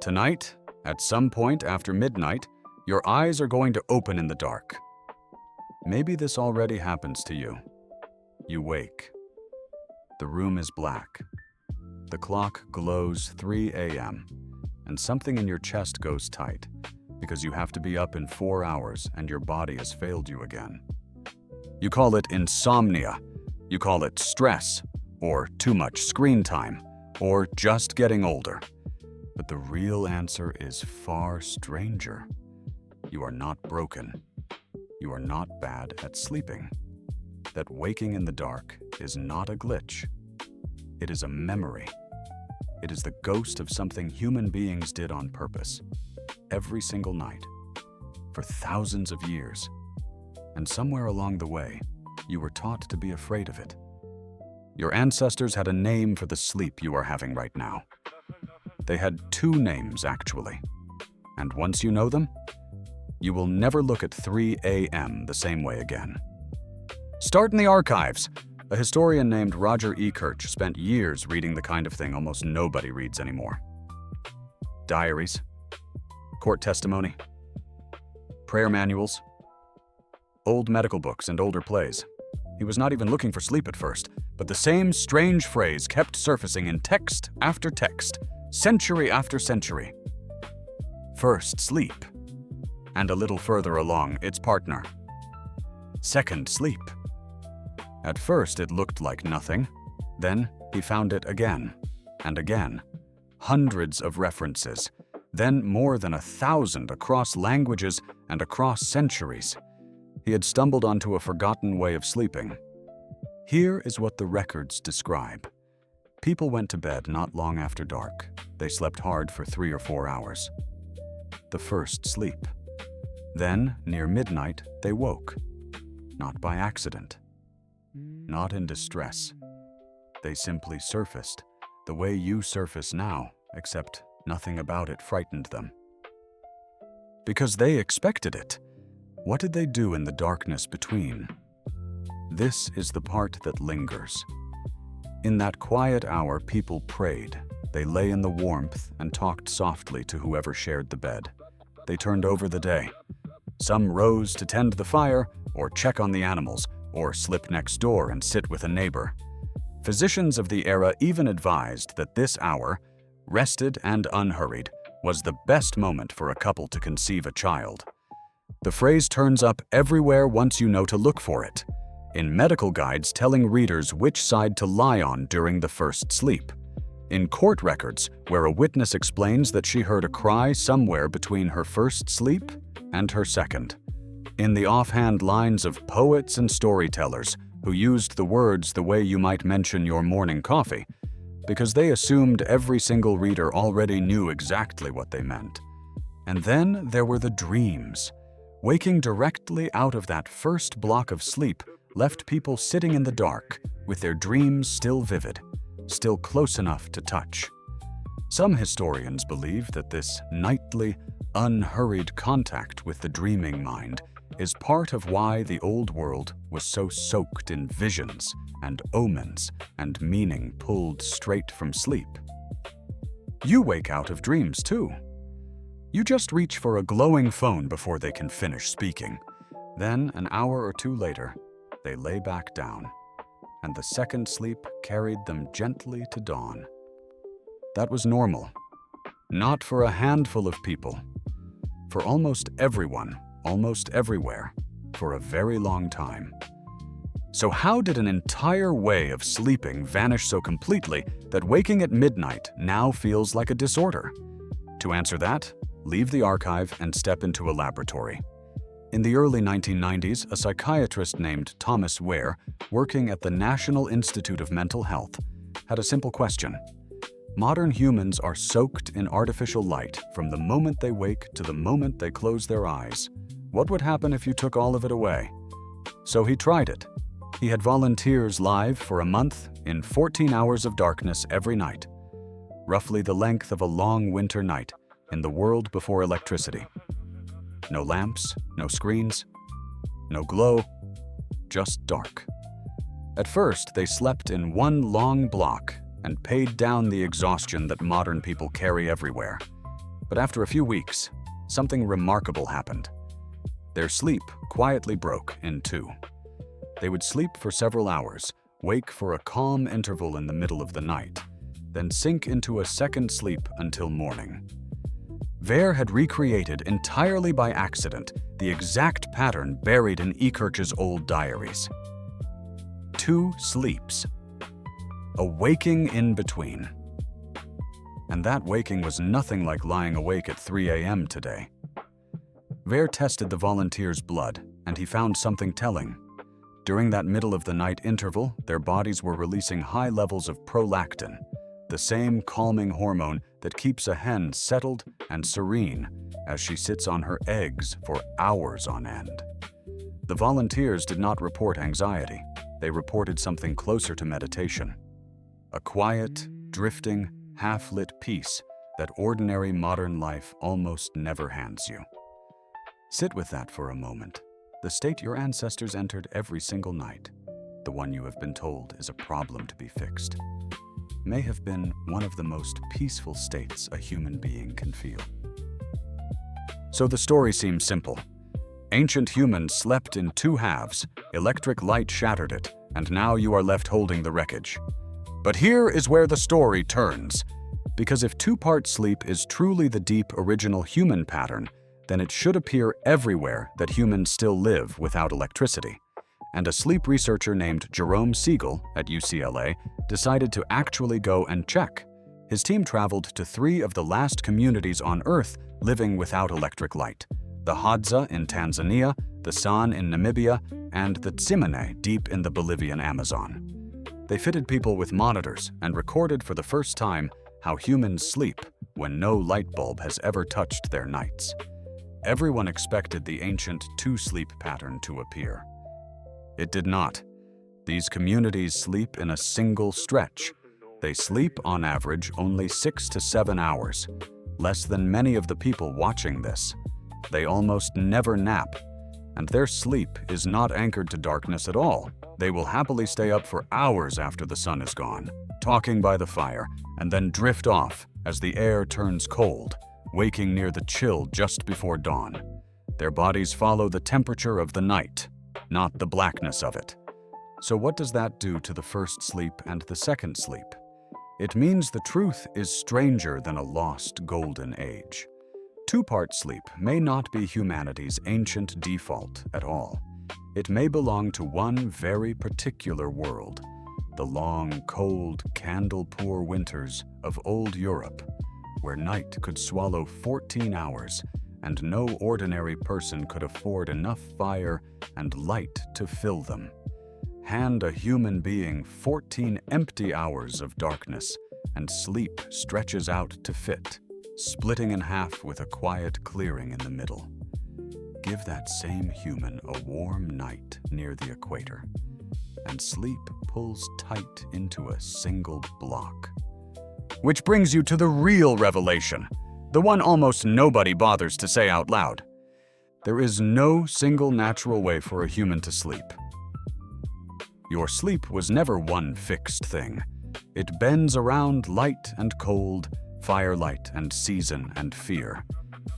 Tonight, at some point after midnight, your eyes are going to open in the dark. Maybe this already happens to you. You wake. The room is black. The clock glows 3 a.m., and something in your chest goes tight because you have to be up in 4 hours and your body has failed you again. You call it insomnia, you call it stress, or too much screen time, or just getting older. But the real answer is far stranger. You are not broken. You are not bad at sleeping. That waking in the dark is not a glitch. It is a memory. It is the ghost of something human beings did on purpose, every single night, for thousands of years. And somewhere along the way, you were taught to be afraid of it. Your ancestors had a name for the sleep you are having right now. They had 2 names, actually. And once you know them, you will never look at 3 a.m. the same way again. Start in the archives. A historian named Roger E. Kirch spent years reading the kind of thing almost nobody reads anymore. Diaries, court testimony, prayer manuals, old medical books and older plays. He was not even looking for sleep at first, but the same strange phrase kept surfacing in text after text, century after century. First, sleep. And a little further along, its partner. Second, sleep. At first, it looked like nothing. Then, he found it again and again. Hundreds of references. Then more than 1,000 across languages and across centuries. He had stumbled onto a forgotten way of sleeping. Here is what the records describe. People went to bed not long after dark. They slept hard for 3 or 4 hours. The first sleep. Then, near midnight, they woke. Not by accident. Not in distress. They simply surfaced, the way you surface now, except nothing about it frightened them. Because they expected it. What did they do in the darkness between? This is the part that lingers. In that quiet hour, people prayed. They lay in the warmth and talked softly to whoever shared the bed. They turned over the day. Some rose to tend the fire, or check on the animals, or slip next door and sit with a neighbor. Physicians of the era even advised that this hour, rested and unhurried, was the best moment for a couple to conceive a child. The phrase turns up everywhere once you know to look for it, in medical guides telling readers which side to lie on during the first sleep, in court records where a witness explains that she heard a cry somewhere between her first sleep and her second, in the offhand lines of poets and storytellers who used the words the way you might mention your morning coffee, because they assumed every single reader already knew exactly what they meant. And then there were the dreams. Waking directly out of that first block of sleep left people sitting in the dark with their dreams still vivid, still close enough to touch. Some historians believe that this nightly, unhurried contact with the dreaming mind is part of why the old world was so soaked in visions and omens and meaning pulled straight from sleep. You wake out of dreams too. You just reach for a glowing phone before they can finish speaking. Then, an hour or 2 later, they lay back down, and the second sleep carried them gently to dawn. That was normal. Not for a handful of people. For almost everyone, almost everywhere, for a very long time. So how did an entire way of sleeping vanish so completely that waking at midnight now feels like a disorder? To answer that, leave the archive and step into a laboratory. In the early 1990s, a psychiatrist named Thomas Ware, working at the National Institute of Mental Health, had a simple question. Modern humans are soaked in artificial light from the moment they wake to the moment they close their eyes. What would happen if you took all of it away? So he tried it. He had volunteers live for a month in 14 hours of darkness every night, roughly the length of a long winter night in the world before electricity. No lamps, no screens, no glow, just dark. At first, they slept in one long block and paid down the exhaustion that modern people carry everywhere. But after a few weeks, something remarkable happened. Their sleep quietly broke in two. They would sleep for several hours, wake for a calm interval in the middle of the night, then sink into a second sleep until morning. Ver had recreated entirely by accident the exact pattern buried in Ekirch's old diaries. 2 sleeps. A waking in between. And that waking was nothing like lying awake at 3 a.m. today. Ver tested the volunteers' blood, and he found something telling. During that middle-of-the-night interval, their bodies were releasing high levels of prolactin, the same calming hormone that keeps a hen settled and serene as she sits on her eggs for hours on end. The volunteers did not report anxiety. They reported something closer to meditation. A quiet, drifting, half-lit peace that ordinary modern life almost never hands you. Sit with that for a moment. The state your ancestors entered every single night, the one you have been told is a problem to be fixed, may have been one of the most peaceful states a human being can feel. So the story seems simple. Ancient humans slept in 2 halves, electric light shattered it, and now you are left holding the wreckage. But here is where the story turns. Because if 2-part sleep is truly the deep original human pattern, then it should appear everywhere that humans still live without electricity. And a sleep researcher named Jerome Siegel at UCLA decided to actually go and check. His team traveled to 3 of the last communities on Earth living without electric light: the Hadza in Tanzania, the San in Namibia, and the Tsimané deep in the Bolivian Amazon. They fitted people with monitors and recorded for the first time how humans sleep when no light bulb has ever touched their nights. Everyone expected the ancient 2-sleep pattern to appear. It did not. These communities sleep in a single stretch. They sleep, on average, only 6 to 7 hours, less than many of the people watching this. They almost never nap, and their sleep is not anchored to darkness at all. They will happily stay up for hours after the sun is gone, talking by the fire, and then drift off as the air turns cold, waking near the chill just before dawn. Their bodies follow the temperature of the night, not the blackness of it. So what does that do to the first sleep and the second sleep? It means the truth is stranger than a lost golden age. 2-part sleep may not be humanity's ancient default at all. It may belong to one very particular world, the long, cold, candle-poor winters of old Europe, where night could swallow 14 hours and no ordinary person could afford enough fire and light to fill them. Hand a human being 14 empty hours of darkness, and sleep stretches out to fit, splitting in half with a quiet clearing in the middle. Give that same human a warm night near the equator, and sleep pulls tight into a single block. Which brings you to the real revelation, the one almost nobody bothers to say out loud. There is no single natural way for a human to sleep. Your sleep was never one fixed thing. It bends around light and cold, firelight and season and fear.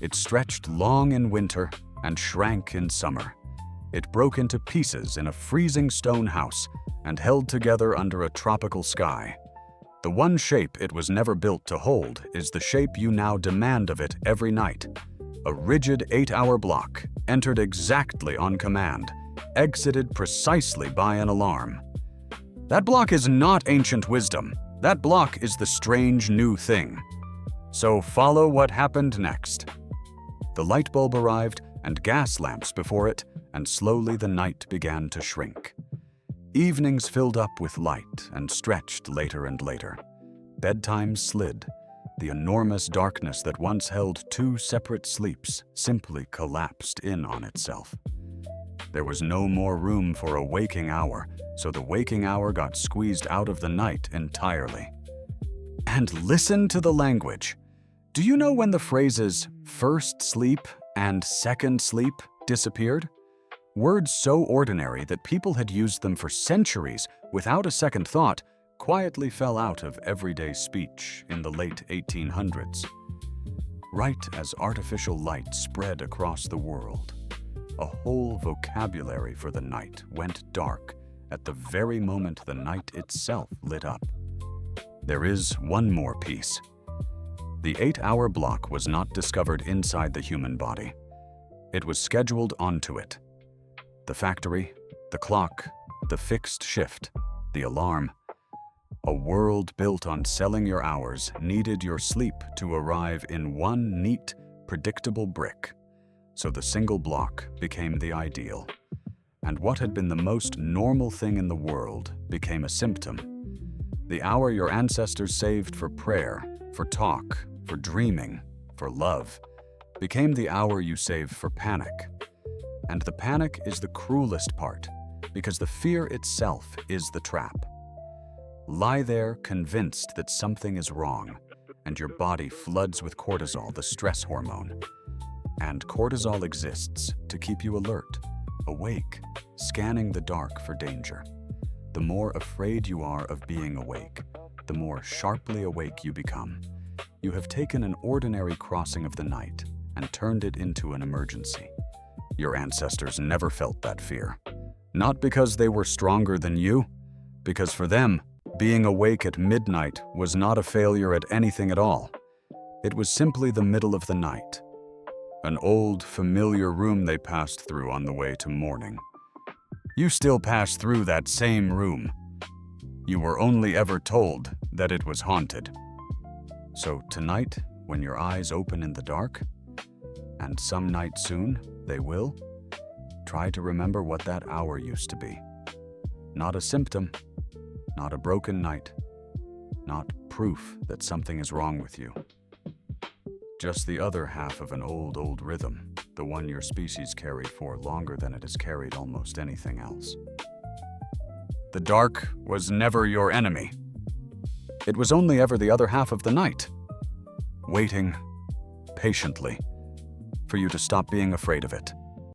It stretched long in winter and shrank in summer. It broke into pieces in a freezing stone house and held together under a tropical sky. The one shape it was never built to hold is the shape you now demand of it every night. A rigid 8-hour block, entered exactly on command, exited precisely by an alarm. That block is not ancient wisdom. That block is the strange new thing. So follow what happened next. The light bulb arrived and gas lamps before it, and slowly the night began to shrink. Evenings filled up with light and stretched later and later. Bedtime slid. The enormous darkness that once held 2 separate sleeps simply collapsed in on itself. There was no more room for a waking hour, so the waking hour got squeezed out of the night entirely. And listen to the language. Do you know when the phrases first sleep and second sleep disappeared? Words so ordinary that people had used them for centuries without a second thought quietly fell out of everyday speech in the late 1800s. right as artificial light spread across the world. A whole vocabulary for the night went dark at the very moment the night itself lit up. There is one more piece. The 8-hour block was not discovered inside the human body. It was scheduled onto it. The factory, the clock, the fixed shift, the alarm. A world built on selling your hours needed your sleep to arrive in one neat, predictable brick. So the single block became the ideal. And what had been the most normal thing in the world became a symptom. The hour your ancestors saved for prayer, for talk, for dreaming, for love, became the hour you save for panic. And the panic is the cruelest part, because the fear itself is the trap. Lie there convinced that something is wrong, and your body floods with cortisol, the stress hormone. And cortisol exists to keep you alert, awake, scanning the dark for danger. The more afraid you are of being awake, the more sharply awake you become. You have taken an ordinary crossing of the night and turned it into an emergency. Your ancestors never felt that fear. Not because they were stronger than you, because for them, being awake at midnight was not a failure at anything at all. It was simply the middle of the night. An old, familiar room they passed through on the way to morning. You still pass through that same room. You were only ever told that it was haunted. So tonight, when your eyes open in the dark, and some night soon they will, try to remember what that hour used to be. Not a symptom, not a broken night, not proof that something is wrong with you. Just the other half of an old rhythm, the one your species carried for longer than it has carried almost anything else. The dark was never your enemy. It was only ever the other half of the night, waiting patiently for you to stop being afraid of it.